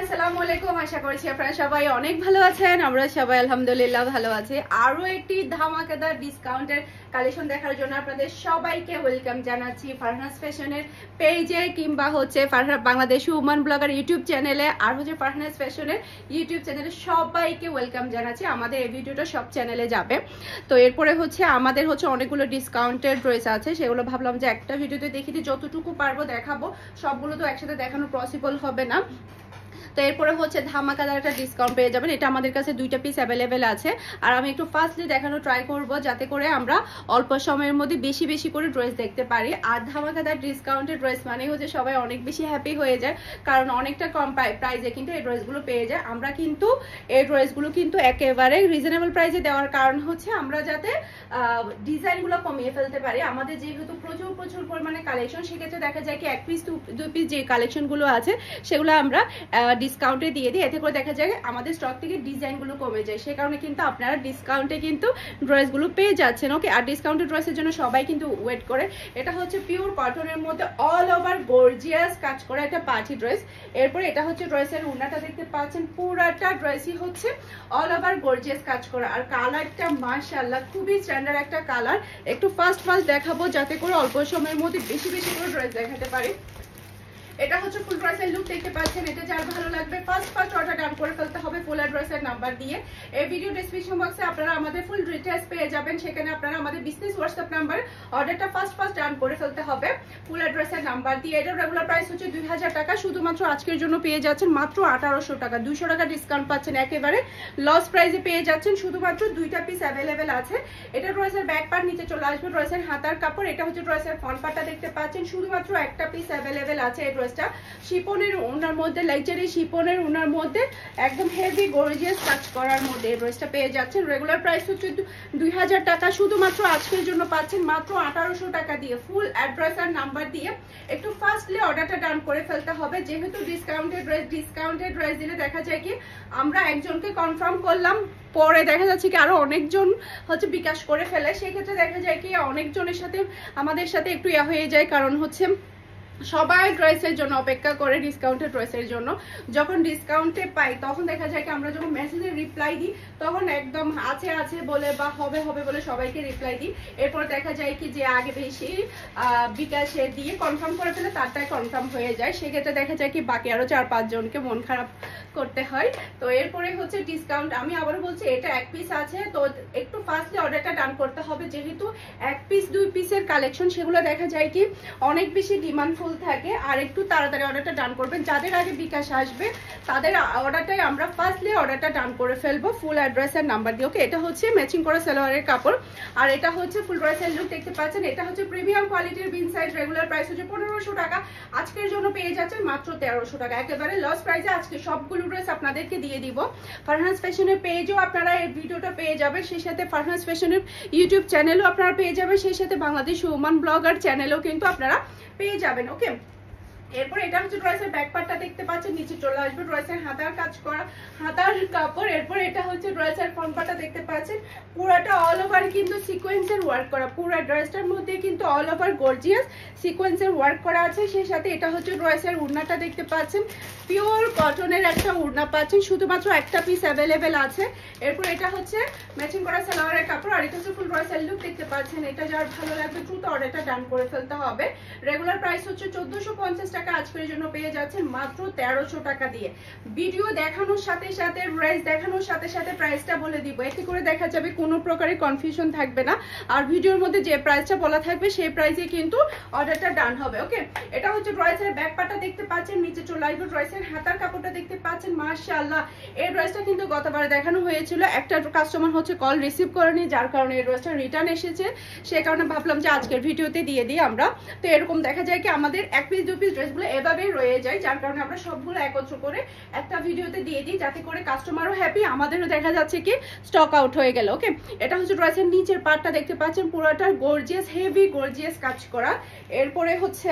আসসালামু আলাইকুম। আশা করছি আপনারা সবাই অনেক ভালো আছেন। আমরা সবাই আলহামদুলিল্লাহ ভালো আছি। আরো একটি ধামাকাদার ডিসকাউন্টের কালেকশন দেখার জন্য আপনাদের সবাইকে ওয়েলকাম জানাচ্ছি ফারহানাস ফ্যাশনের পেজে কিংবা হচ্ছে বাংলাদেশ উমান ব্লগার ইউটিউব চ্যানেলে আর হচ্ছে ফারহানাস ফ্যাশনের ইউটিউব চ্যানেলে সবাইকে ওয়েলকাম জানাচ্ছি। আমাদের এই ভিডিওটা সব চ্যানেলে যাবে। তো এরপরে হচ্ছে আমাদের হচ্ছে অনেকগুলো ডিসকাউন্টের ড্রেস আছে, সেগুলো ভাবলাম যে একটা ভিডিওতে দেখিয়ে দিই, যতটুকু পারবো দেখাবো। সবগুলো তো একসাথে দেখানো পসিবল হবে না। তো এরপরে হচ্ছে ধামাকাদার একটা ডিসকাউন্ট পেয়ে যাবেন। এটা আমাদের কাছে দুইটা পিস অ্যাভেলেবেল আছে, আর আমি একটু ফার্স্টলি দেখানো ট্রাই করব যাতে করে আমরা অল্প সময়ের মধ্যে বেশি বেশি করে ড্রেস দেখতে পারি। আর ধামাকাদার ডিসকাউন্টের ড্রেস মানে হচ্ছে সবাই অনেক বেশি হ্যাপি হয়ে যায়, কারণ অনেকটা কম প্রাইসে কিন্তু এই ড্রেসগুলো পেয়ে যায়। আমরা কিন্তু এই ড্রেসগুলো কিন্তু একেবারে রিজনেবল প্রাইসে দেওয়ার কারণ হচ্ছে আমরা যাতে ডিজাইনগুলো কমিয়ে ফেলতে পারি। আমাদের যেহেতু প্রচুর প্রচুর পরিমাণে কালেকশন, সেক্ষেত্রে দেখা যায় কি এক পিস দুই পিস যে কালেকশনগুলো আছে সেগুলো আমরা ডিসকাউন্টে দিয়ে দিই, এতে করে দেখা যায় আমাদের স্টক থেকে ডিজাইনগুলো কমে যায়। সে কারণে কিন্তু আপনারা ডিসকাউন্টে কিন্তু ড্রেসগুলো পেয়ে যাচ্ছেন। ওকে, আর ডিসকাউন্টেড ড্রেসের জন্য সবাই কিন্তু ওয়েট করে। এটা হচ্ছে পিওর কটনের মধ্যে অল ওভার গর্জিয়াস কাজ করা একটা পার্টি ড্রেস। এরপরে এটা হচ্ছে ড্রেসের ওড়নাটা দেখতে পাচ্ছেন, পুরাটা ড্রেসই হচ্ছে অল ওভার গর্জিয়াস কাজ করা। আর কালারটা মাশাআল্লাহ খুবই স্ট্যান্ডার্ড একটা কালার। একটু ফার্স্ট দেখাবো যাতে করে অল্প সময়ের মধ্যে বেশি বেশি করে ড্রেস দেখাতে পারি। এটা হচ্ছে ফুল ড্রেসের লুক দেখতে পাচ্ছেন। এটা যার ভালো লাগবে ফার্স্ট অর্ডার ডান করে ফেলতে হবে ফুল অ্যাড্রেসের নাম্বার দিয়ে। এই ভিডিও ডেসক্রিপশন বক্সে আপনারা আমাদের ফুল ডিটেইলস পেয়ে যাবেন, সেখানে আপনারা আমাদের বিজনেস হোয়াটসঅ্যাপ নাম্বার অর্ডারটা ফার্স্ট ডান করে ফেলতে হবে ফুল অ্যাড্রেসের নাম্বার দিয়ে। এটার রেগুলার প্রাইস হচ্ছে 2000 টাকা, শুধুমাত্র আজকের জন্য পেয়ে যাচ্ছেন মাত্র 1800 টাকা। 200 টাকা ডিসকাউন্ট পাচ্ছেন, একেবারে লস প্রাইসে পেয়ে যাচ্ছেন। শুধুমাত্র দুইটা পিস অ্যাভেলেবেল আছে। এটা ড্রেসের ব্যাক পার্ট নিচে চলে আসবে, ড্রেসের হাতার কাপড়। এটা হচ্ছে ড্রেসের ফ্রন্ট পার্টটা দেখতে পাচ্ছেন, শুধুমাত্র একটা পিস অ্যাভেলেবেল আছে। এই ড্রেসটা শিপনের ওনার মধ্যে, লাইচারি শিপনের ওনার মধ্যে একদম হেভি গর্জিয়াস কাজ করার মধ্যে এই ড্রেসটা পেয়ে যাচ্ছেন। রেগুলার প্রাইস হচ্ছে 2000 টাকা, শুধুমাত্র আজকের জন্য পাচ্ছেন মাত্র 1800 টাকা দিয়ে ফুল অ্যাড্রেস আর নাম্বার দিয়ে। একটু ফার্স্টলি অর্ডারটা ডান করে ফেলতে হবে, যেহেতু ডিসকাউন্টেড ড্রেস দিলে দেখা যায় কি আমরা একজনকে কনফার্ম করলাম, পরে দেখা যাচ্ছে কি আরো অনেকজন হচ্ছে বিকাশ করে ফেলে। সেক্ষেত্রে দেখা যায় কি অনেকজনের সাথে আমাদের সাথে একটু হয়ে যায়, কারণ হচ্ছে সবাই ড্রেসের জন্য অপেক্ষা করে ডিসকাউন্টেড ড্রেসের জন্য। যখন ডিসকাউন্টে পাই তখন দেখা যায় কি আমরা যখন মেসেজে রিপ্লাই দিই তখন একদম আছে বলে বা হবে বলে সবাইকে রিপ্লাই দিই। এরপর দেখা যায় কি যে আগে বেশি বিকাশে দিয়ে কনফার্ম করে ফেলে তারটাই কনফার্ম হয়ে যায়। সেক্ষেত্রে দেখা যায় কি বাকি আরো 4-5 জনকে মন খারাপ করতে হয়। তো এরপরে হচ্ছে ডিসকাউন্ট, আমি আবারও বলছি এটা এক পিস আছে, তো একটু ফার্স্টলি অর্ডারটা ডান করতে হবে, যেহেতু এক পিস দুই পিসের কালেকশন সেগুলো দেখা যায় কি অনেক বেশি ডিমান্ড থাকে। আর একটু তাড়াতাড়ি অর্ডারটা ডান করবেন, যাদের আগে বিকাশ আসবে তাদের অর্ডারটাই আমরা ফার্স্টলি অর্ডারটা ডান করে ফেলবো ফুল অ্যাড্রেসের নাম্বার দিয়ে। ওকে, এটা হচ্ছে ম্যাচিং করা সালোয়ারের কাপড়, আর এটা হচ্ছে ফুল ড্রেসের লুক দেখতে পাচ্ছেন। এটা হচ্ছে প্রিমিয়াম কোয়ালিটির বিন সাইজ, রেগুলার প্রাইস হচ্ছে 1500 টাকা, আজকের জন্য পেয়ে যাচ্ছেন মাত্র 1300 টাকা, একেবারে লস প্রাইসে আজকে সবগুলো ড্রেস আপনাদেরকে দিয়ে দিব। ফারহানাস ফ্যাশনের পেজও আপনারা এই ভিডিওটা পেয়ে যাবেন, সেই সাথে ফারহানাস ফ্যাশনের ইউটিউব চ্যানেলও আপনারা পেয়ে যাবেন, সেই সাথে বাংলাদেশ উমান ব্লগার চ্যানেলও কিন্তু আপনারা পেয়ে যাবেন। ওকে, এরপর এটা হচ্ছে ড্রেসের ব্যাক পার্টটা দেখতে পাচ্ছেন, নিচে চলে আসবে ড্রেসের হাতার কাজ করা হাতার কাপড়। এরপর এটা হচ্ছে ড্রেসের ফ্রন্ট পার্টটা দেখতে পাচ্ছেন, পুরোটা অল ওভার কিন্তু সিকোয়েন্সের ওয়ার্ক করা, পুরো ড্রেসটার মধ্যে কিন্তু অল ওভার গর্জিয়াস সিকোয়েন্সের ওয়ার্ক করা আছে। সেই সাথে এটা হচ্ছে ড্রেসের ওড়নাটা দেখতে পাচ্ছেন, পিওর কটনের একটা ওড়না পাচ্ছেন, শুধুমাত্র একটা পিস অ্যাভেলেবেল আছে। এরপর এটা হচ্ছে ম্যাচিং করা সালোয়ারের কাপড়, আর এটা হচ্ছে ফুল ড্রেসের লুক দেখতে পাচ্ছেন। এটা যার ভালো লাগবে দ্রুত অর্ডারটা ডান করে ফেলতে হবে। রেগুলার প্রাইস হচ্ছে 1450 টাকা, আজকের জন্য পেয়ে যাচ্ছেন মাত্র 1300 টাকা দিয়ে। ভিডিও দেখানোর সাথে সাথে ড্রেস দেখানোর সাথে সাথে প্রাইসটা বলে দিব, এতে করে দেখা যাবে কোনো প্রকারের কনফিউশন থাকবে না। আর ভিডিওর মধ্যে যে প্রাইসটা বলা থাকবে সেই প্রাইসে কিন্তু অর্ডারটা ডান হবে। ওকে, এটা হচ্ছে ড্রেসের ব্যাক পার্টটা দেখতে পাচ্ছেন, নিচে চলে আসবে ড্রেসের হাতার কাপড়টা দেখতে পাচ্ছেন। মাশাআল্লাহ, এই ড্রেসটা কিন্তু গতবারে দেখানো হয়েছিল, একটা কাস্টমার হচ্ছে কল রিসিভ করেনি, যার কারণে এই ড্রেসটা রিটার্ন এসেছে। সে কারণে ভাবলাম যে আজকের ভিডিওতে দিয়ে দিই আমরা। তো এরকম দেখা যায় কি আমাদের এক পিস দু পিস ড্রেসগুলো এভাবেই রয়ে যায়, যার কারণে আমরা সবগুলো একত্র করে একটা ভিডিওতে দিয়ে দিই, যাতে করে কাস্টমারও হ্যাপি, আমাদেরও দেখা যাচ্ছে কি স্টক আউট হয়ে গেল। ওকে, এটা হচ্ছে ড্রেসের নিচের পার্টটা দেখতে পাচ্ছেন, পুরোটা গর্জিয়াস হেভি গর্জিয়াস কাজ করা। এরপরে হচ্ছে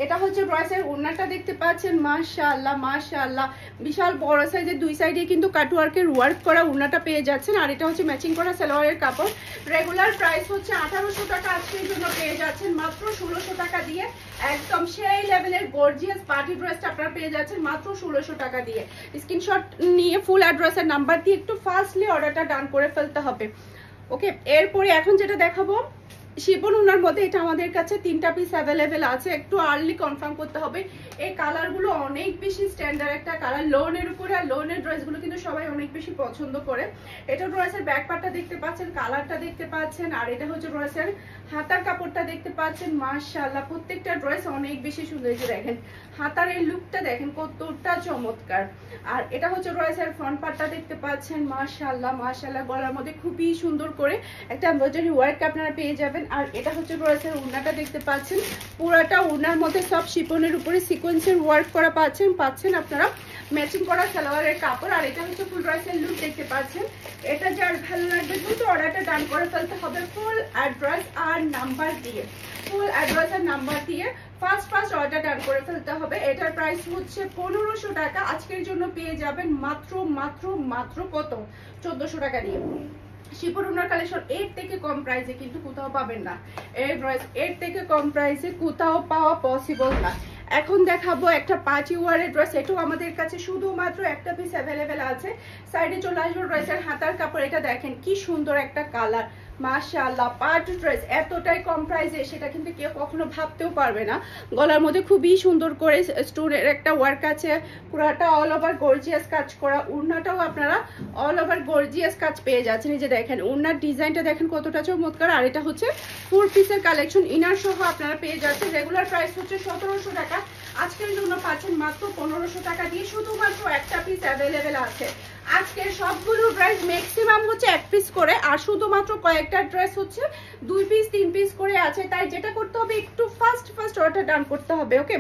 এটা হচ্ছে ড্রেসের ওড়নাটা দেখতে পাচ্ছেন, মাশাআল্লাহ মাশাআল্লাহ বিশাল বড় সাইজের, দুই সাইডে কিন্তু কাটওয়ার্কের ওয়ার্ক করা ওড়নাটা পেয়ে যাচ্ছেন। আর এটা হচ্ছে ম্যাচিং করা সালোয়ারের কাপড়। রেগুলার প্রাইস হচ্ছে 1800 টাকা, আজকের জন্য পেয়ে যাচ্ছেন মাত্র 1600 টাকা দিয়ে। একদম সেই লেভেলের গর্জিয়াস পার্টি ড্রেসটা আপনারা পেয়ে যাচ্ছেন মাত্র 1600 টাকা দিয়ে। স্ক্রিনশট নিয়ে ফুল অ্যাড্রেসের নাম্বার দিয়ে একটু ফাস্টলি অর্ডারটা ডান করে ফেলতে হবে। ওকে, এরপরে এখন যেটা দেখাবো শিফন ওনার মধ্যে, এটা আমাদের কাছে 3টা পিস অ্যাভেলেবেল আছে, একটু আর্লি কনফার্ম করতে হবে। এই কালারগুলো অনেক বেশি স্ট্যান্ডার্ড একটা কালার, লোনের উপরে, আর লোনের ড্রেসগুলো কিন্তু সবাই অনেক বেশি পছন্দ করে। এটা ড্রেসের ব্যাক পার্টটা দেখতে পাচ্ছেন, কালারটা দেখতে পাচ্ছেন, আর এটা হচ্ছে ড্রেসের হাতার কাপড়টা দেখতে পাচ্ছেন। মাশাআল্লাহ প্রত্যেকটা ড্রেস অনেক বেশি সুন্দর, যে দেখেন হাতার এই লুকটা দেখেন কতটা চমৎকার। আর এটা হচ্ছে ড্রেসের ফ্রন্ট পার্টটা দেখতে পাচ্ছেন, মাশাআল্লাহ মাশাআল্লাহ গলার মধ্যে খুবই সুন্দর করে একটা এমব্রয়ডারি ওয়ার্ক আপনারা পেয়ে যাবেন। আর এটা হচ্ছে ড্রেসের ওড়নাটা দেখতে পাচ্ছেন, পুরাটা ওড়নার মধ্যে সব শিফনের উপরে সিকোয়েন্সের ওয়ার্ক করা পাচ্ছেন আপনারা, ম্যাচিং করা সালোয়ারের কাপড়। আর এটা হচ্ছে ফুল ড্রেসের লুক দেখতে পাচ্ছেন। এটা যার ভালো লাগবে দ্রুত অর্ডারটা ডান করে ফেলতে হবে ফুল অ্যাড্রেস আর নাম্বার দিয়ে, ফুল অ্যাড্রেস আর নাম্বার দিয়ে ফার্স্ট অর্ডার ডান করে ফেলতে হবে। এটার প্রাইস হচ্ছে 1500 টাকা, আজকের জন্য পেয়ে যাবেন মাত্র মাত্র মাত্র কত 1400 টাকা দিয়ে। শিফন ওনার কালেকশন এর থেকে কম প্রাইসে কিন্তু কোথাও পাবেন না, এই ড্রেস এর থেকে কম প্রাইসে কোথাও পাওয়া পসিবল না। এখন দেখাবো একটা পার্টি ওয়ারের ড্রেস, এটাও আমাদের কাছে শুধুমাত্র একটা পিস অ্যাভেলেবেল আছে। সাইডে চলে আসবো ড্রেসের হাতার কাপড়, এটা দেখেন কি সুন্দর একটা কালার, মাশাআল্লাহ পার্টি ড্রেস এতটাই কম প্রাইসে সেটা কিন্তু কেউ কখনো ভাবতেও পারবে না। গলার মধ্যে খুবই সুন্দর করে স্টোনের একটা ওয়ার্ক আছে, পুরাটা অল ওভার গর্জিয়াস কাজ করা, ওড়নাটাও আপনারা অল ওভার গর্জিয়াস কাজ পেয়ে যাচ্ছেন। এই যে দেখেন ওড়নার ডিজাইনটা দেখেন কতটা চমৎকার। আর এটা হচ্ছে 4 পিসের কালেকশন, ইনার সহ আপনারা পেয়ে যাচ্ছেন। রেগুলার প্রাইস হচ্ছে 1700 টাকা, আজকের জন্য পাচ্ছেন মাত্র 1500 টাকা দিয়ে। শুধুমাত্র একটা পিস অ্যাভেলেবেল আছে, আজকের সবগুলো ড্রেস ম্যাক্সিমাম হচ্ছে 1 পিস করে, আর শুধুমাত্র কয়েকটা ড্রেস হচ্ছে 2 পিস 3 পিস করে আছে। তাই যেটা করতে হবে একটু ফাস্ট অর্ডার ডান করতে হবে। ওকে,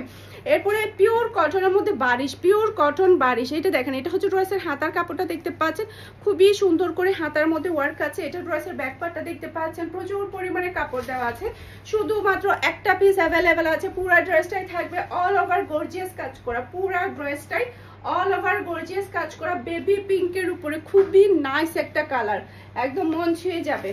এরপরে পিওর কটনের মধ্যে বারিশ, পিওর কটন বারিশ, এটা দেখেন এটা হচ্ছে ড্রেসের হাতার কাপড়টা দেখতে পাচ্ছেন, খুবই সুন্দর করে হাতার মধ্যে ওয়ার্ক আছে। এটা ড্রেসের ব্যাক পার্টটা দেখতে পাচ্ছেন, প্রচুর পরিমাণে কাপড় দেওয়া আছে। শুধুমাত্র একটা পিস অ্যাভেলেবেল আছে, পুরো ড্রেসটাই থাকবে অল ওভার গর্জিয়াস কাজ করা, পুরো ড্রেসটাই অল ওভার গর্জিয়াস কাজ করা বেবি পিঙ্কের উপরে, খুবই নাইস একটা কালার, একদম মন ছুঁয়ে যাবে।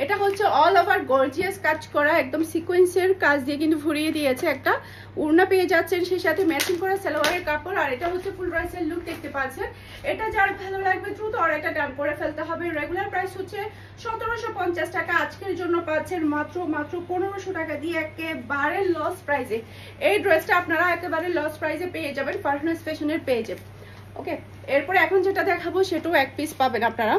এটা হচ্ছে অল ওভার গর্জিয়াস কাজ করা, একদম সিকোয়েন্সের কাজ দিয়ে কিন্তু ভরিয়ে দিয়েছে, একটা ওড়না পেয়ে যাচ্ছেন, সেই সাথে ম্যাচিং করা সালোয়ারের কাপড়। আর এটা হচ্ছে ফুল ড্রেসের লুক দেখতে পাচ্ছেন। এটা যার ভালো লাগবে দ্রুত অর্ডারটা ডান করে ফেলতে হবে। রেগুলার প্রাইস হচ্ছে 1750 টাকা, আজকের জন্য পাচ্ছেন মাত্র মাত্র 1500 টাকা দিয়ে, একেবারে লস প্রাইসে। এই ড্রেসটা আপনারা একেবারে লস প্রাইসে পেয়ে যাবেন ফারহানাস ফ্যাশনের পেজে। ওকে, এরপরে এখন যেটা দেখাবো সেটাও 1 পিস পাবেন আপনারা।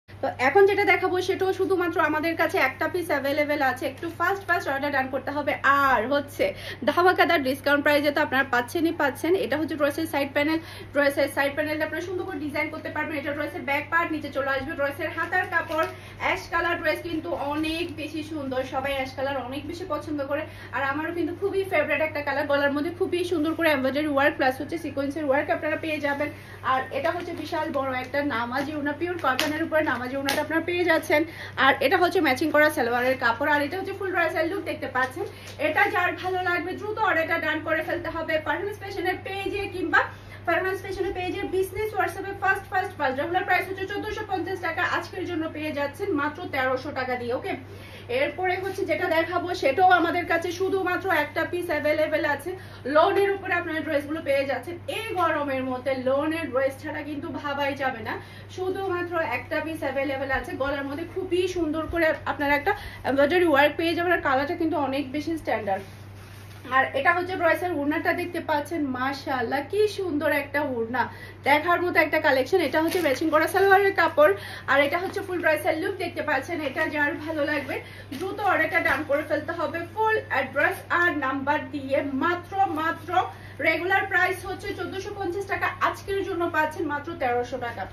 তো এখন যেটা দেখাবো সেটাও শুধুমাত্র আমাদের কাছে একটা পিস অ্যাভেলেবেল আছে, একটু ফাস্ট অর্ডার ডান করতে হবে। আর হচ্ছে ধামাকাদার ডিসকাউন্ট প্রাইসে তো আপনারা পাচ্ছেন। এটা হচ্ছে ড্রেসের সাইড প্যানেল, ড্রেসের সাইড প্যানেলটা আপনারা সুন্দর করে ডিজাইন করতে পারবেন। এটা ড্রেসের ব্যাক পার্ট, নিচে চলে আসবে ড্রেসের হাতার কাপড়। অ্যাশ কালার ড্রেস কিন্তু অনেক বেশি সুন্দর, সবাই অ্যাশ কালার অনেক বেশি পছন্দ করে, আর আমারও কিন্তু খুবই ফেভারিট একটা কালার। গলার মধ্যে খুবই সুন্দর করে এমব্রয়ডারি ওয়ার্ক প্লাস হচ্ছে সিকোয়েন্সের ওয়ার্ক আপনারা পেয়ে যাবেন। আর এটা হচ্ছে বিশাল বড় একটা নামাজি ওড়না, পিওর কটনের উপরে নামাজি ওড়নাটা আপনারা পেয়ে যাচ্ছেন। আর এটা হচ্ছে ম্যাচিং করা সালোয়ারের কাপড়। আর এটা হচ্ছে ফুল ড্রেসের লুক দেখতে পাচ্ছেন। এটা যার ভালো লাগবে দ্রুত অর্ডারটা ডান করে ফেলতে হবে ফারহানাস ফ্যাশনের পেজে, কিংবা ফারহানাস ফ্যাশনের পেজের বিজনেস হোয়াটসঅ্যাপে ফার্স্ট। রেগুলার প্রাইস হচ্ছে 1450 টাকা, আজকের জন্য পেয়ে যাচ্ছেন মাত্র 1300 টাকা দিয়ে। ওকে, এরপরে হচ্ছে যেটা দেখাবো সেটাও আমাদের কাছে শুধুমাত্র একটা পিস অ্যাভেলেবেল আছে। লোনের উপরে আপনারা ড্রেসগুলো পেয়ে যাচ্ছেন। এই গরমের মধ্যে লোনের ড্রেস ছাড়া কিন্তু ভাবাই যাবে না, শুধুমাত্র একটা পিস অ্যাভেলেবেল আছে। গলার মধ্যে খুবই সুন্দর করে আপনারা একটা এমব্রয়ডারি ওয়ার্ক পেয়ে যাবেন, আর কালারটা কিন্তু অনেক বেশি স্ট্যান্ডার্ড। আর এটা হচ্ছে ড্রেসের ওড়নাটা দেখতে পাচ্ছেন, মাশাআল্লাহ কি সুন্দর একটা ওড়না, দেখার মতো একটা কালেকশন। এটা হচ্ছে ম্যাচিং করা সালোয়ারের কাপড়। আর এটা হচ্ছে ফুল ড্রেসের লুক দেখতে পাচ্ছেন। এটা যার ভালো লাগবে দ্রুত অর্ডারটা ডান করে ফেলতে হবে ফুল অ্যাড্রেস আর নাম্বার দিয়ে। মাত্র রেগুলার প্রাইস হচ্ছে 1450 টাকা, আজকের জন্য পাচ্ছেন মাত্র 1300 টাকা।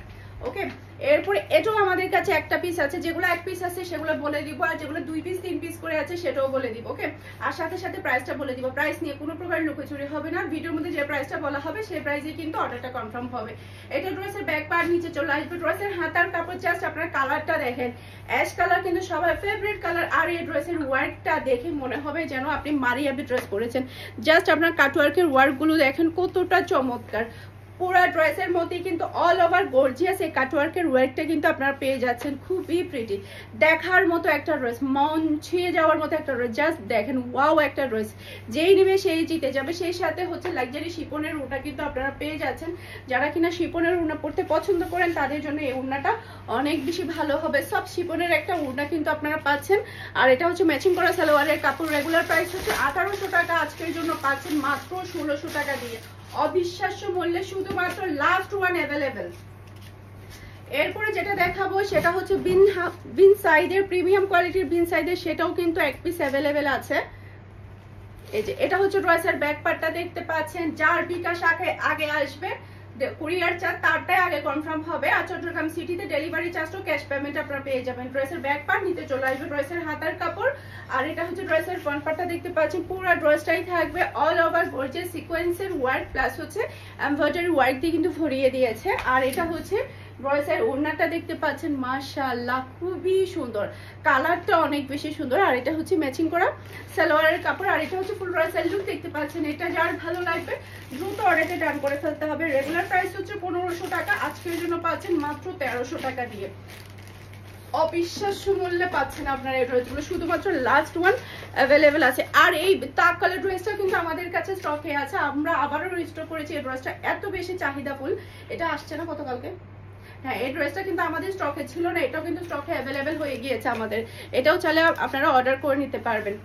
ওকে, এরপরে এটাও আমাদের কাছে একটা পিস আছে, যেগুলো এক পিস আছে সেগুলো বলে দিব, আর যেগুলো 2 পিস 3 পিস করে আছে সেটাও বলে দিব। ওকে, আর সাথে সাথে প্রাইসটা বলে দিব। প্রাইস নিয়ে কোনো প্রকার লুকোচুরি হবে না, ভিডিওর মধ্যে যে প্রাইসটা বলা হবে সেই প্রাইসে কিন্তু অর্ডারটা কনফার্ম হবে। এটা ড্রেসের ব্যাক পার্ট নিচে চলে আসবে, ড্রেসের হাতার কাপড় জাস্ট আপনার কালারটা দেখেন, অ্যাশ কালার কিন্তু সবার ফেভারিট কালার। আর এই ড্রেসের ওয়ার্কটা দেখে মনে হবে যেন আপনি মারিয়াবি ড্রেস পরেছেন। জাস্ট আপনার কাটওয়ার্কের ওয়ার্কগুলো দেখেন কতটা চমৎকার। পুরো ড্রেসের মধ্যে কিন্তু অল ওভার গর্জিয়াস এই কাটওয়ার্কের ওয়ার্কটা কিন্তু আপনারা পেয়ে যাচ্ছেন, খুবই প্রিটি, দেখার মতো একটা ড্রেস, মন ছুঁয়ে যাওয়ার মতো একটা ড্রেস। জাস্ট দেখেন ওয়াও একটা ড্রেস, যেই নেবে সেই জিতে যাবে। সেই সাথে হচ্ছে লাক্সারি শিপনের উড়না কিন্তু আপনারা পেয়ে যাচ্ছেন। যারা কিনা শিপনের উড়না পড়তে পছন্দ করেন তাদের জন্য এই উড়নাটা অনেক বেশি ভালো হবে। সব শিপনের একটা উড়না কিন্তু আপনারা পাচ্ছেন। আর এটা হচ্ছে ম্যাচিং করা সালোয়ারের কাপড়, রেগুলার প্রাইস হচ্ছে 1800 টাকা, আজকের জন্য পাচ্ছেন মাত্র 1600 টাকা দিয়ে, অবিশ্বাস্য মূল্যে, শুধুমাত্র লাস্ট ওয়ান অ্যাভেলেবেল। এরপরে যেটা দেখাবো সেটা হচ্ছে বিন সাইডের প্রিমিয়াম কোয়ালিটির বিন সাইডের, সেটাও কিন্তু এক পিস অ্যাভেলেবেল আছে। এই যে এটা হচ্ছে ড্রেসের ব্যাক পার্টটা দেখতে পাচ্ছেন, যার বিকাশ আগে আসবে কুরিয়ার চার্জ তারটাই আগে কনফার্ম হবে। আর চট্টগ্রাম সিটিতে ডেলিভারি চার্জও ক্যাশ পেমেন্ট আপনারা পেয়ে যাবেন। ড্রেসের ব্যাক পার্ট নিতে চলে আসবে ড্রেসের হাতার কাপড়, আর এটা হচ্ছে ড্রেসের ফ্রন্ট পার্টটা দেখতে পাচ্ছেন। পুরো ড্রেসটাই থাকবে অল ওভার গর্জিয়াস সিকোয়েন্সের ওয়ার্ক প্লাস হচ্ছে এমব্রয়ডারি ওয়ার্ক দিয়ে কিন্তু ভরিয়ে দিয়েছে। আর এটা হচ্ছে ড্রেসের ওড়নাটা দেখতে পাচ্ছেন, মাশাআল্লাহ খুবই সুন্দর, কালারটা অনেক বেশি সুন্দর। আর এটা হচ্ছে ম্যাচিং করা সালোয়ারের কাপড়, আর এটা হচ্ছে ফুল ড্রেসের লুক দেখতে পাচ্ছেন। এটা যার ভালো লাগবে দ্রুত অর্ডারটা ডান করে ফেলতে হবে। রেগুলার প্রাইস হচ্ছে 1500 টাকা, আজকের জন্য পাচ্ছেন মাত্র 1300 টাকা দিয়ে, অবিশ্বাস্য মূল্যে পাচ্ছেন আপনারা এই ড্রেসগুলো, শুধুমাত্র লাস্ট ওয়ান অ্যাভেলেবেল আছে। আর এই তাক কালার ড্রেসটা কিন্তু আমাদের কাছে স্টকে আছে, আমরা আবারও রিস্টক করেছি। এই ড্রেসটা এত বেশি চাহিদাফুল, এটা আসছে না গতকালকে, হ্যাঁ এই ড্রেসটা কিন্তু আমাদের স্টকে ছিল না, এটাও কিন্তু স্টকে অ্যাভেলেবেল হয়ে গিয়েছে আমাদের, এটাও চাইলে আপনারা অর্ডার করে নিতে পারবেন।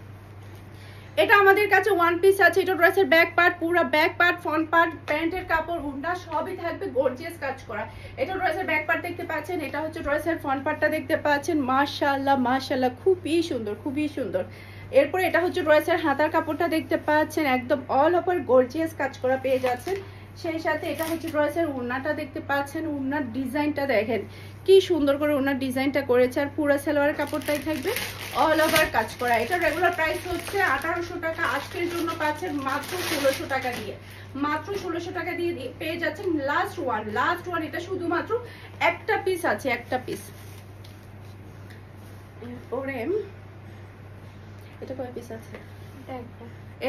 এটা আমাদের কাছে ওয়ান পিস আছে, এটা ড্রেসের ব্যাক পার্ট, পুরো ব্যাক পার্ট, ফ্রন্ট পার্ট, প্যান্টের কাপড়, উন্ডা সবই থাকবে গর্জিয়াস কাজ করা। এটা ড্রেসের ব্যাক পার্ট দেখতে পাচ্ছেন, এটা হচ্ছে ড্রেসের ফ্রন্ট পার্টটা দেখতে পাচ্ছেন। মাশাআল্লাহ মাশাআল্লাহ খুবই সুন্দর, খুবই সুন্দর। এরপরে এটা হচ্ছে ড্রেসের হাতার কাপড়টা দেখতে পাচ্ছেন, একদম অল ওভার গর্জিয়াস কাজ করা পেয়ে যাচ্ছেন। সেই সাথে এটা হচ্ছে ড্রেসের ওড়নাটা দেখতে পাচ্ছেন, ওড়নার ডিজাইনটা দেখেন কি সুন্দর করে ওড়নার ডিজাইনটা করেছে। আর পুরো সালোয়ারের কাপড়টাই থাকবে অল ওভার কাজ করা। এটা রেগুলার প্রাইস হচ্ছে 1800 টাকা, আজকের জন্য পাচ্ছেন মাত্র 1600 টাকা দিয়ে, মাত্র 1600 টাকা দিয়ে পেয়ে যাচ্ছেন লাস্ট ওয়ান। এটা শুধুমাত্র একটা পিস আছে, একটা পিস। এরপরে এটা কয় পিস আছে?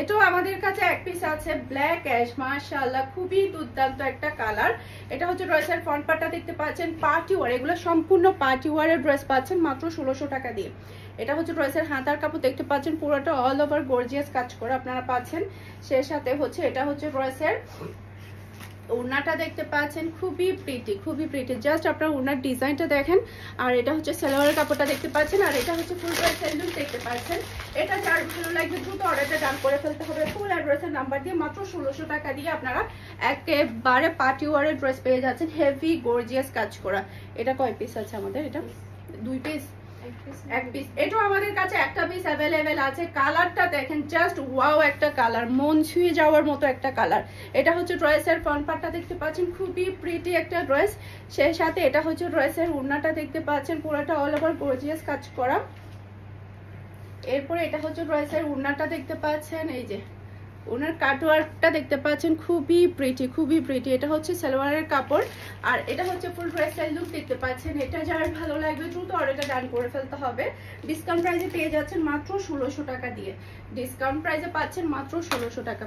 এটাও আমাদের কাছে এক পিস আছে, ব্ল্যাক অ্যাশ, মাশাআল্লাহ খুবই দুর্দান্ত একটা কালার। এটা হচ্ছে ড্রেসের ফ্রন্ট পার্টটা দেখতে পাচ্ছেন, পার্টি ওয়ার, এগুলো সম্পূর্ণ পার্টি ওয়ারের ড্রেস পাচ্ছেন মাত্র 1600 টাকা দিয়ে। এটা হচ্ছে ড্রেসের হাতার কাপড় দেখতে পাচ্ছেন, পুরোটা অল ওভার গর্জিয়াস কাজ করে আপনারা পাচ্ছেন। সেই সাথে হচ্ছে এটা হচ্ছে ড্রেসের ওড়নাটা দেখতে পাচ্ছেন, খুবই প্রিটি, জাস্ট আপনার ওড়নার ডিজাইনটা দেখেন। আর এটা হচ্ছে সালোয়ারের কাপড়টা দেখতে পাচ্ছেন, আর এটা হচ্ছে ফুল ড্রেসের লুক দেখতে পাচ্ছেন। এটা যার ভালো লাগবে দ্রুত অর্ডারটা ডান করে ফেলতে হবে। ফুল অ্যাড্রেসের নাম্বার দিয়ে মাত্র 1600 টাকা দিয়ে আপনারা একেবারে পার্টি ওয়ারের ড্রেস পেয়ে যাচ্ছেন, হেভি গর্জিয়াস কাজ করা। এটা কয় পিস আছে আমাদের? এটা 2 পিস, এক পিস। এটাও আমাদের কাছে একটা পিস অ্যাভেলেবেল আছে। কালারটা দেখেন, জাস্ট ওয়াও একটা কালার, মন ছুঁয়ে যাওয়ার মতো একটা কালার। এটা হচ্ছে ড্রেসের ফ্রন্ট পার্টটা দেখতে পাচ্ছেন, খুবই প্রিটি একটা ড্রেস। সেই সাথে এটা হচ্ছে ড্রেসের ওড়নাটা দেখতে পাচ্ছেন, পুরোটা অল ওভার গর্জিয়াস কাজ করা। এরপরে এটা হচ্ছে ড্রেসের ওড়নাটা দেখতে পাচ্ছেন, এই যে ওনার কাটওয়ার্কটা দেখতে পাচ্ছেন, খুবই প্রিটি। এটা হচ্ছে সালোয়ারের কাপড়, আর এটা হচ্ছে ফুল ড্রেসের লুক দেখতে পাচ্ছেন। এটা যার ভালো লাগবে দ্রুত অর্ডারটা ডান করে ফেলতে হবে। ডিসকাউন্ট প্রাইসে পেয়ে যাচ্ছেন মাত্র 1600 টাকা দিয়ে, ডিসকাউন্ট প্রাইসে পাচ্ছেন মাত্র 1600 টাকা।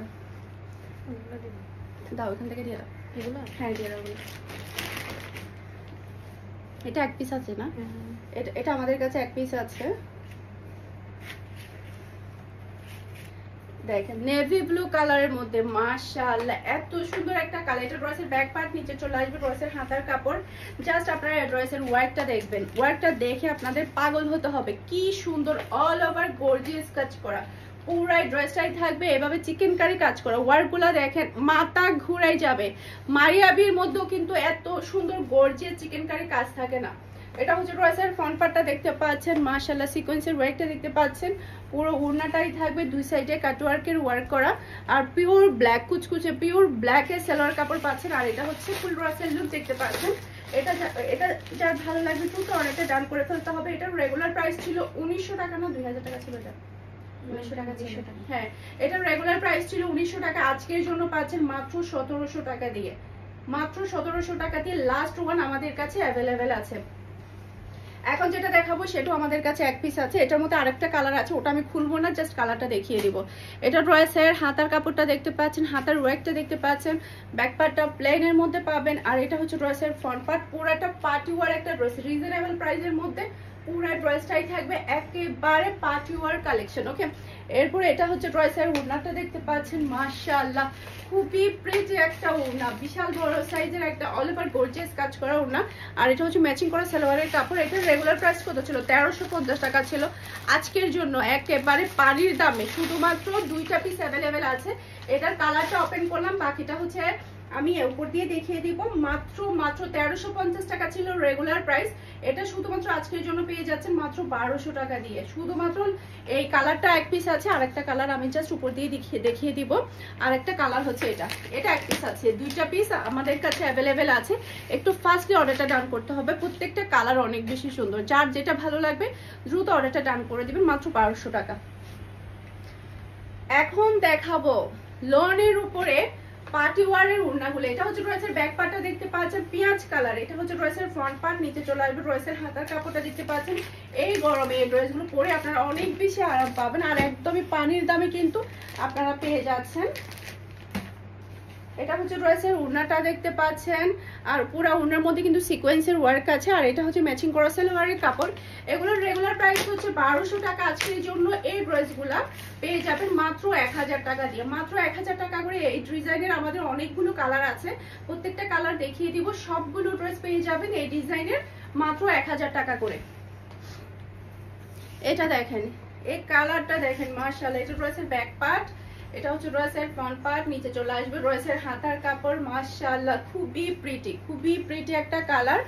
দাও এখান থেকে দিয়ে দাও এগুলো, হ্যাঁ দিয়ে দাও। এটা এক পিস আছে না? এটা আমাদের কাছে এক পিস আছে। দেখেন নেভি ব্লু কালারের মধ্যে, মাশাআল্লাহ এত সুন্দর একটা কালার। এটা ড্রেসের ব্যাক পার্ট, নিচে চলে আসবে ড্রেসের হাতার কাপড়। জাস্ট আপনারা ড্রেসের ওয়ার্কটা দেখবেন, ওয়ার্কটা দেখে আপনাদের পাগল হতে হবে, কি সুন্দর অল ওভার গর্জিয়াস কাজ করা। পুরাই ড্রেসটাই থাকবে এভাবে চিকেন কারি কাজ করা। ওয়ার্কগুলো দেখেন মাথা ঘুরাই যাবে। মারিয়াবির মধ্যেও কিন্তু এত সুন্দর গর্জিয়াস চিকেন কারি কাজ থাকে না। এটা হচ্ছে ড্রেসের ফ্রন্ট পার্টটা দেখতে পাচ্ছেন, মাশাআল্লাহ সিকোয়েন্সের ওয়ার্কটা দেখতে পাচ্ছেন। পুরো ওড়নাটাই থাকবে দুই সাইডে কাটওয়ার্কের ওয়ার্ক করা, আর পিওর ব্ল্যাক কুচকুচে পিওর ব্ল্যাকের সালোয়ার কাপড় পাচ্ছেন। আর এটা হচ্ছে ফুল ড্রেসের লুক দেখতে পাচ্ছেন। এটা এটা যার ভালো লাগবে দ্রুত অর্ডারটা ডান করে ফেলতে হবে। এটার রেগুলার প্রাইস ছিল 1900 টাকা, না 2000 টাকা ছিল এটা? 1900 টাকা ছিল। হ্যাঁ, এটার রেগুলার প্রাইস ছিল 1900 টাকা, আজকের জন্য পাচ্ছেন মাত্র 1700 টাকা দিয়ে। মাত্র 1700 টাকা দিয়ে লাস্ট ওয়ান আমাদের কাছে অ্যাভেলেবেল আছে। এখন যেটা দেখাবো সেটাও আমাদের কাছে এক পিস আছে। এটার মধ্যে আরেকটা কালার আছে, ওটা আমি খুলবো না, জাস্ট কালারটা দেখিয়ে দিব। এটা ড্রেসের হাতার কাপড়টা দেখতে পাচ্ছেন, হাতার ওয়ার্কটা দেখতে পাচ্ছেন, ব্যাক পার্টটা প্লেনের মধ্যে পাবেন। আর এটা হচ্ছে ড্রেসের ফ্রন্ট পার্ট, পুরাটা পার্টি ওয়ার একটা ড্রেস, রিজনেবল প্রাইসের মধ্যে পুরো ড্রেসটাই থাকবে একেবারে পার্টি ওয়ার কালেকশন। ওকে, এরপরে এটা হচ্ছে ড্রেসের ওড়নাটা দেখতে পাচ্ছেন, মাশাআল্লাহ খুবই প্রিটি একটা ওড়না, বিশাল বড় সাইজের একটা অল ওভার গর্জিয়াস কাজ করা ওড়না। আর এটা হচ্ছে ম্যাচিং করা সালোয়ারের কাপড়। এটা রেগুলার প্রাইস কত ছিল? 1350 টাকা ছিল। আজকের জন্য একেবারে পানির দামে শুধুমাত্র 2টা পিস অ্যাভেলেবেল আছে। এটার কালারটা ওপেন করলাম, বাকিটা হচ্ছে আমি উপর দিয়ে দেখিয়ে দিব। মাত্র 1350 টাকা ছিল রেগুলার প্রাইস। এটা শুধুমাত্র আজকের জন্য পেয়ে যাচ্ছেন মাত্র 1200 টাকা দিয়ে। শুধুমাত্র এই কালারটা এক পিস আছে, আর একটা কালার আমি জাস্ট উপর দিয়ে দেখিয়ে দিব। আর একটা কালার হচ্ছে এটা এক পিস আছে, 2টা পিস আমাদের কাছে অ্যাভেলেবেল আছে। একটু ফাস্টলি অর্ডারটা ডান করতে হবে, প্রত্যেকটা কালার অনেক বেশি সুন্দর। যার যেটা ভালো লাগবে দ্রুত অর্ডারটা ডান করে দিবেন, মাত্র 1200 টাকা। এখন দেখাবো লনের উপরে পার্টি ওয়ারের ওড়নাগুলো। এটা হচ্ছে ড্রেসের ব্যাক পার্টটা দেখতে পাচ্ছেন পেঁয়াজ কালার, এটা হচ্ছে ড্রেসের ফ্রন্ট পার্ট, নিচে চলে আসবে ড্রেসের হাতার কাপড়টা দেখতে পাচ্ছেন। এই গরমে এই ড্রেসগুলো পরে আপনারা অনেক বেশি আরাম পাবেন, আর একদমই পানির দামে কিন্তু আপনারা পেয়ে যাচ্ছেন। এটা হচ্ছে ড্রেসের ওড়নাটা দেখতে পাচ্ছেন, আর পুরো ওড়নার মধ্যে কিন্তু সিকোয়েন্সের ওয়ার্ক আছে। আর এটা হচ্ছে ম্যাচিং করা সালোয়ারের কাপড়। এগুলোর রেগুলার প্রাইস হচ্ছে 1200 টাকা। আজকের জন্য এই ড্রেসগুলা পেয়ে যাবেন মাত্র 1000 টাকা দিয়ে। মাত্র 1000 টাকা করে। এই ডিজাইনের আমাদের অনেকগুলো কালার আছে, প্রত্যেকটা কালার দেখিয়ে দিব। সবগুলো ড্রেস পেয়ে যাবেন এই ডিজাইনের মাত্র 1000 টাকা করে। এটা দেখেন, এই কালারটা দেখেন, মাশাআল্লাহ। এটা ড্রেসের ব্যাক পার্ট, এটা হচ্ছে ড্রেসের ফ্রন্ট পার্ট, নিচে চলে আসবে ড্রেসের হাতার কাপড়। মাশাআল্লাহ খুবই প্রিটি একটা কালার।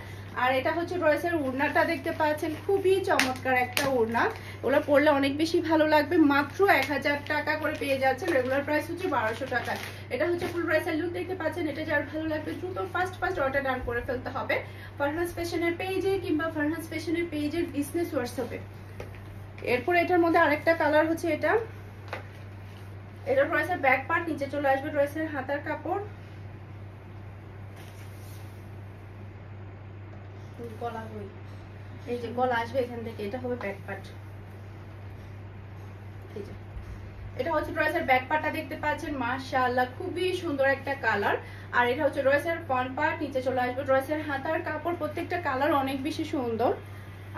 আর এটা হচ্ছে ড্রেসের ওড়নাটা দেখতে পাচ্ছেন, খুবই চমৎকার একটা ওড়না, ওগুলো পরলে অনেক বেশি ভালো লাগবে। মাত্র 1000 টাকা করে পেয়ে যাচ্ছেন, রেগুলার প্রাইস হচ্ছে 1200 টাকা। এটা হচ্ছে ফুল ড্রেসের লুক দেখতে পাচ্ছেন। এটা যার ভালো লাগবে দ্রুত ফার্স্ট অর্ডার ডান করে ফেলতে হবে ফারহানাস ফ্যাশনের পেজে কিংবা ফারহানাস ফ্যাশনের পেজের বিজনেস হোয়াটসঅ্যাপে। এরপর এটার মধ্যে আরেকটা কালার হচ্ছে এটা ড্রেসের ব্যাক পার্ট, নিচে চলে আসবে ড্রেসের হাতার কাপড়, গলা এই যে গলা আসবে এখান থেকে, এটা হবে ব্যাক পার্ট। এই যে এটা হচ্ছে ড্রেসের ব্যাক পার্টটা দেখতে পাচ্ছেন, মাশাআল্লাহ খুবই সুন্দর একটা কালার। আর এটা হচ্ছে ড্রেসের ফ্রন্ট পার্ট, নিচে চলে আসবে ড্রেসের হাতার কাপড়। প্রত্যেকটা কালার অনেক বেশি সুন্দর।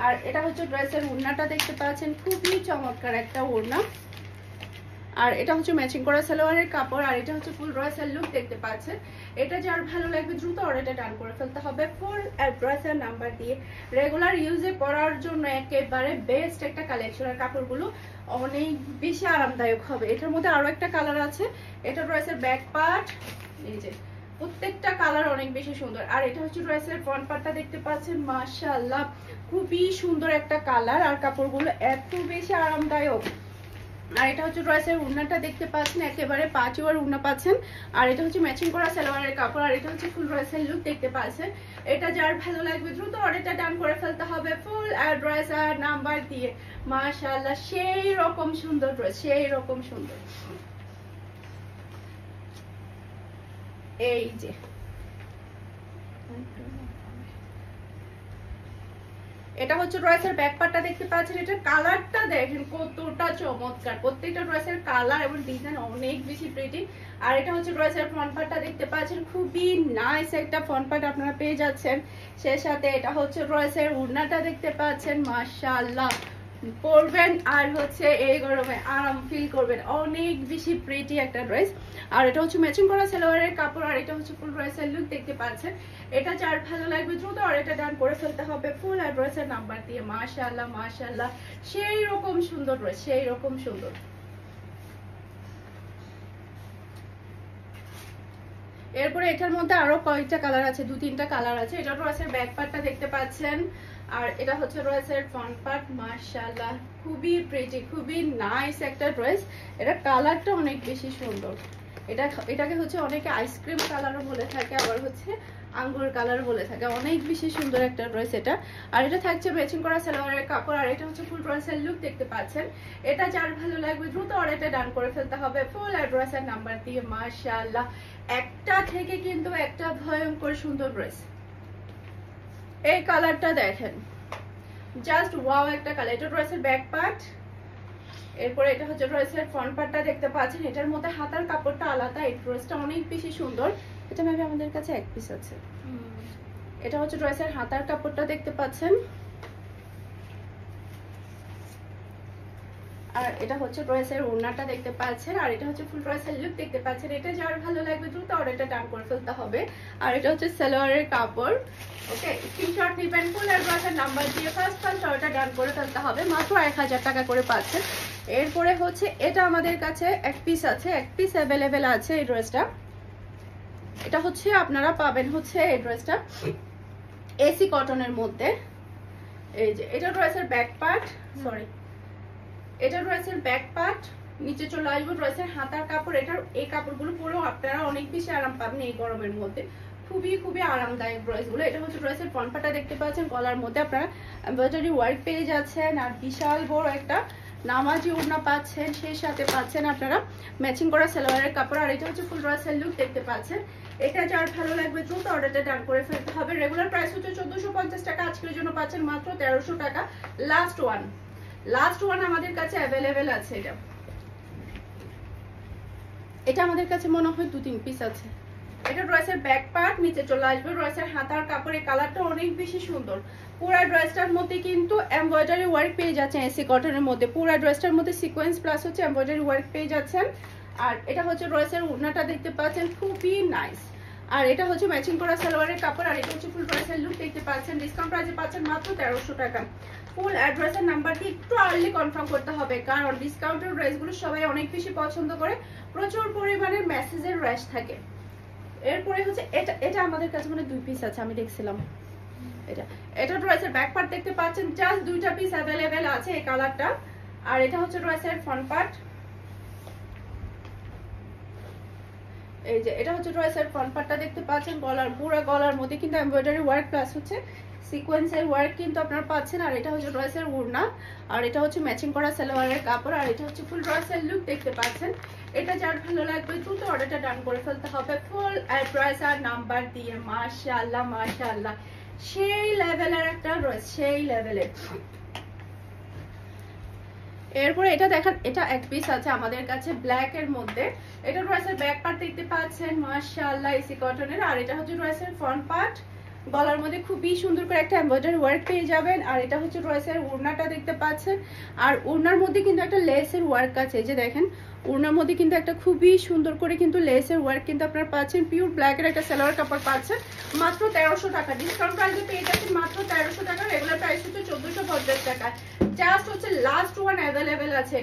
আর এটা হচ্ছে ড্রেসের ওড়নাটা দেখতে পাচ্ছেন, খুবই চমৎকার একটা ওড়না। আর এটা হচ্ছে ম্যাচিং করা সালোয়ারের কাপড়। আর এটা হচ্ছে ফুল ড্রেসের লুক দেখতে পাচ্ছেন। এটা যার ভালো লাগবে দ্রুত অর্ডারটা ডান করে ফেলতে হবে ফুল অ্যাড্রেসের নাম্বার দিয়ে। রেগুলার ইউজে পরার জন্য একেবারে বেস্ট একটা কালেকশন, আর কাপড়গুলো অনেক বেশি আরামদায়ক হবে। এটার মধ্যে আরো একটা কালার আছে, এটা ড্রেসের ব্যাক পার্ট, এই যে প্রত্যেকটা কালার অনেক বেশি সুন্দর। আর এটা হচ্ছে ড্রেসের ফ্রন্ট পার্টটা দেখতে পাচ্ছেন, মাশাআল্লাহ খুবই সুন্দর একটা কালার, আর কাপড়গুলো এত বেশি আরামদায়ক। আর এটা হচ্ছে ড্রেসের ওড়নাটা দেখতে পাচ্ছেন, একেবারে পাঁচওয়ার ওড়না পাচ্ছেন। আর এটা হচ্ছে ম্যাচিং করা সালোয়ারের কাপড়। আর এটা হচ্ছে ফুল ড্রেসের লুক দেখতে পাচ্ছেন। এটা যার ভালো লাগবে দ্রুত অর্ডারটা ডান করে ফেলতে হবে ফুল অ্যাড্রেস আর নাম্বার দিয়ে। মাশাআল্লাহ সেই রকম সুন্দর ড্রেস, সেই রকম সুন্দর। এই যে এটা হচ্ছে ড্রেসের ব্যাক পার্টটা দেখতে পাচ্ছেন। এটার কালারটা দেখেন কতটা চমৎকার, প্রত্যেকটা ড্রেসের কালার এবং ডিজাইন অনেক বেশি প্রিটি। আর এটা হচ্ছে ড্রেসের ফ্রন্ট পার্টটা দেখতে পাচ্ছেন, খুবই নাইস একটা ফ্রন্ট পার্ট আপনারা পেয়ে যাচ্ছেন। সেই সাথে এটা হচ্ছে ড্রেসের ওড়নাটা দেখতে পাচ্ছেন, মাশাআল্লাহ পরবেন আর হচ্ছে এই গরমে আরাম ফিল করবেন, অনেক বেশি প্রিটি একটা ড্রেস। আর এটা হচ্ছে ম্যাচিং করা সালোয়ারের কাপড়। আর এটা হচ্ছে ফুল ড্রেসের লুক দেখতে পাচ্ছেন। এটা যার ভালো লাগবে দ্রুত অর্ডারটা ডান করে ফেলতে হবে ফুল অ্যাড্রেসের নাম্বার দিয়ে। মাশাআল্লাহ মাশাআল্লাহ সেই রকম সুন্দর ড্রেস, সেই রকম সুন্দর। এরপরে এটার মধ্যে আরো কয়েকটা কালার আছে, 2-3টা কালার আছে। এটা ড্রেসের ব্যাক পার্টটা দেখতে পাচ্ছেন, আর এটা হচ্ছে ড্রেসের ফ্রন্ট পার্ট। মাশাআল্লাহ খুবই প্রিটি, খুবই নাইস একটা ড্রেস। এটা কালারটা অনেক বেশি সুন্দর। এটাকে হচ্ছে অনেকে আইসক্রিম কালারও বলে থাকে, আবার হচ্ছে আঙ্গুর কালার বলে থাকে, অনেক বেশি সুন্দর একটা ড্রেস এটা। আর এটা থাকছে ম্যাচিং করা সালোয়ারের কাপড়, আর এটা হচ্ছে ফুল ড্রেসের লুক দেখতে পাচ্ছেন। এটা যার ভালো লাগবে দ্রুত অর্ডারটা ডান করে ফেলতে হবে ফুল অ্যাড্রেস আর নাম্বার দিয়ে। মাশাআল্লাহ, একটা থেকে কিন্তু একটা ভয়ঙ্কর সুন্দর ড্রেস। এই কালারটা দেখেন, জাস্ট ওয়াও একটা কালার। এটা ড্রেসের ব্যাক পার্ট, এরপরে এটা হচ্ছে ড্রেসের ফ্রন্ট পার্টটা দেখতে পাচ্ছেন। এটার মধ্যে হাতার কাপড়টা আলাদা। এই ড্রেসটা অনেক বেশি সুন্দর। এটা মেবি আমাদের কাছে এক পিস আছে। এটা হচ্ছে ড্রেসের হাতার কাপড়টা দেখতে পাচ্ছেন, আর এটা হচ্ছে ড্রেসের ওড়নাটা দেখতে পাচ্ছেন, আর এটা হচ্ছে ফুল ড্রেসের লুক দেখতে পাচ্ছেন। এটা যার ভালো লাগবে দ্রুত অর্ডারটা ডান করে ফেলতে হবে। আর এটা হচ্ছে সালোয়ারের কাপড়। ওকে, স্ক্রিনশট নেবেন ফুল অ্যাড্রেসের নাম্বার দিয়ে ফার্স্ট অর্ডারটা ডান করে ফেলতে হবে। মাত্র 1000 টাকা করে পাচ্ছেন। এরপরে হচ্ছে এটা আমাদের কাছে এক পিস আছে, এক পিস অ্যাভেলেবেল আছে এই ড্রেসটা। এটা হচ্ছে আপনারা পাবেন হচ্ছে এই ড্রেসটা এসি কটনের মধ্যে। এই যে এটা ড্রেসের ব্যাক পার্ট, সরি এটা ড্রেসের ব্যাক পার্ট, নিচে চলে আসবে ড্রেসের হাতার কাপড়। এটার এই কাপড়গুলো পরেও আপনারা অনেক বেশি আরাম পাবেন এই গরমের মধ্যে। খুবই খুবই আরামদায়ক ড্রেসগুলো। এটা হচ্ছে ড্রেসের ফ্রন্ট পার্টটা দেখতে পাচ্ছেন, গলার মধ্যে আপনারা এমব্রয়ডারি ওয়ার্ক পেয়ে যাচ্ছেন, আর বিশাল বড় একটা নামাজি ওড়না পাচ্ছেন, সেই সাথে পাচ্ছেন আপনারা ম্যাচিং করা সালোয়ারের কাপড়। আর এটা হচ্ছে ফুল ড্রেসের লুক দেখতে পাচ্ছেন। এটা যার ভালো লাগবে দ্রুত অর্ডারটা ডান করে ফেলতে হবে। রেগুলার প্রাইস হচ্ছে 1450 টাকা, আজকের জন্য পাচ্ছেন মাত্র 1300 টাকা। লাস্ট ওয়ান আমাদের কাছে অ্যাভেলেবেল আছে। এটা আমাদের কাছে মনে হয় 2-3 পিস আছে। এটা ড্রেসের ব্যাক পার্ট, নিচে চলে আসবে ড্রেসের হাতার কাপড়। এই কালারটা অনেক বেশি সুন্দর। পুরো ড্রেসটার মধ্যে কিন্তু এমব্রয়ডারি ওয়ার্ক পেয়ে যাচ্ছেন এসি কটনের মধ্যে। পুরো ড্রেসটার মধ্যে সিকোয়েন্স প্লাস হচ্ছে এমব্রয়ডারি ওয়ার্ক পেয়ে যাচ্ছেন। আর এটা হচ্ছে ড্রেসের ওড়নাটা দেখতে পাচ্ছেন, খুবই নাইস। আর এটা হচ্ছে ম্যাচিং করা সালোয়ারের কাপড়, আর এটা হচ্ছে ফুল ড্রেসের লুক দেখতে পাচ্ছেন। ডিসকাউন্ট প্রাইসে পাচ্ছেন মাত্র 1300 টাকা। ফুল অ্যাড্রেসের নাম্বারটি একটু আর্লি কনফার্ম করতে হবে, কারণ ডিসকাউন্টের ড্রেসগুলো সবাই অনেক বেশি পছন্দ করে, প্রচুর পরিমাণে মেসেজের র্যাশ থাকে। এরপরে হচ্ছে এটা আমাদের কাছে মানে 2 পিস আছে, আমি দেখছিলাম। এটা ড্রেসের ব্যাক পার্ট দেখতে পাচ্ছেন, জাস্ট 2টা পিস অ্যাভেলেবেল আছে এই কালারটা। আর এটা হচ্ছে ড্রেসের ফ্রন্ট পার্ট। এই যে এটা হচ্ছে ড্রেসের ফ্রন্ট পার্টটা দেখতে পাচ্ছেন। পুরো গলার মধ্যে কিন্তু এমব্রয়ডারি ওয়ার্ক প্লাস হচ্ছে সিকোয়েন্সের ওয়ার্ক কিন্তু আপনারা পাচ্ছেন। আর এটা হচ্ছে ড্রেসের ওড়না, আর এটা হচ্ছে ম্যাচিং করা সালোয়ারের কাপড়, আর এটা হচ্ছে ফুল ড্রেসের লুক দেখতে পাচ্ছেন। এটা যার ভালো লাগবে দ্রুত অর্ডারটা ডান করে ফেলতে হবে ফুল অ্যাড্রেস আর নাম্বার দিয়ে। মাশাআল্লাহ মাশাআল্লাহ, সেই লেভেলের একটা ড্রেস, সেই লেভেলের। এরপরে এটা দেখেন, এটা এক পিস আছে আমাদের কাছে ব্ল্যাক এর মধ্যে। এটা ড্রেসের ব্যাক পার্ট দেখতে পাচ্ছেন, মাশাআল্লাহ এসি কটনের। আর এটা হচ্ছে ড্রেসের ফ্রন্ট পার্ট, গলার মধ্যে খুবই সুন্দর করে একটা এমব্রয়ডারি ওয়ার্ক পেয়ে যাবেন। আর এটা হচ্ছে ড্রেসের ওড়নাটা দেখতে পাচ্ছেন, আর ওড়নার মধ্যে কিন্তু একটা লেসের ওয়ার্ক আছে। এই যে দেখেন, ওড়নার মধ্যে কিন্তু একটা খুবই সুন্দর করে কিন্তু লেসের ওয়ার্ক কিন্তু আপনারা পাচ্ছেন। পিওর ব্ল্যাকের একটা সালোয়ার কাপড় পাচ্ছেন মাত্র 1300 টাকা। ডিসকাউন্ট প্রাইসে পেয়ে যাচ্ছেন মাত্র 1300 টাকা। রেগুলার প্রাইস হচ্ছে 1450 টাকা। জাস্ট হচ্ছে লাস্ট ওয়ান অ্যাভেলেবেল আছে।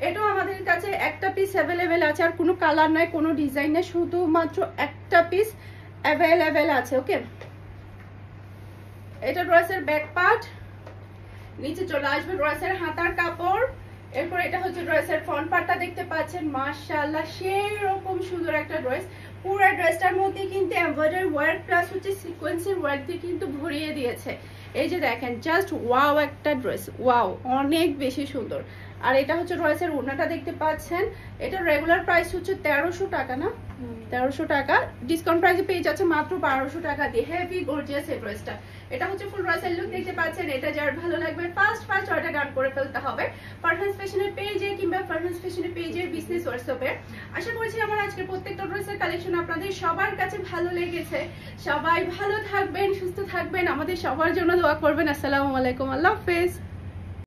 এটাও আমাদের কাছে একটা পিস অ্যাভেলেবেল আছে, আর কোনো কালার নাই, কোনো ডিজাইন নেই, শুধুমাত্র একটা পিস অ্যাভেলেবেল আছে। ওকে, এটা ড্রেসের ব্যাক পার্ট, নিচে চলে আসবে ড্রেসের হাতার কাপড়। এরপর এটা হচ্ছে ড্রেসের ফ্রন্ট পার্টটা দেখতে পাচ্ছেন, মাশাআল্লাহ সেই রকম সুন্দর একটা ড্রেস। পুরো ড্রেসটার মধ্যে কিন্তু এমব্রয়ডারি ওয়ার্ক প্লাস হচ্ছে সিকোয়েন্সের ওয়ার্ক দিয়ে কিন্তু ভরিয়ে দিয়েছে। এই যে দেখেন, জাস্ট ওয়াও একটা ড্রেস, ওয়াও, অনেক বেশি সুন্দর। আর এটা হচ্ছে ড্রেসের ওড়নাটা দেখতে পাচ্ছেন। এটা রেগুলার প্রাইস হচ্ছে 1300 টাকা না, 1300 টাকা। ডিসকাউন্ট প্রাইসে পেয়ে যাচ্ছে মাত্র 1200 টাকা দিয়ে। হেভি গর্জিয়াস এই ড্রেসটা। এটা হচ্ছে ফুল ড্রেসের লুক দেখতে পাচ্ছেন। এটা যার ভালো লাগবে ফার্স্ট অর্ডার ডান করে ফেলতে হবে ফারহানস ফ্যাশনের পেজে কিংবা ফারহানস ফ্যাশনের পেজের বিজনেস হোয়াটসঅ্যাপে। আশা করছি আমার আজকের প্রত্যেকটা ড্রেসের কালেকশন আপনাদের সবার কাছে ভালো লেগেছে। সবাই ভালো থাকবেন, সুস্থ থাকবেন, আমাদের সবার জন্য দোয়া করবেন। আসসালামু আলাইকুম, আল্লাহ হাফেজ।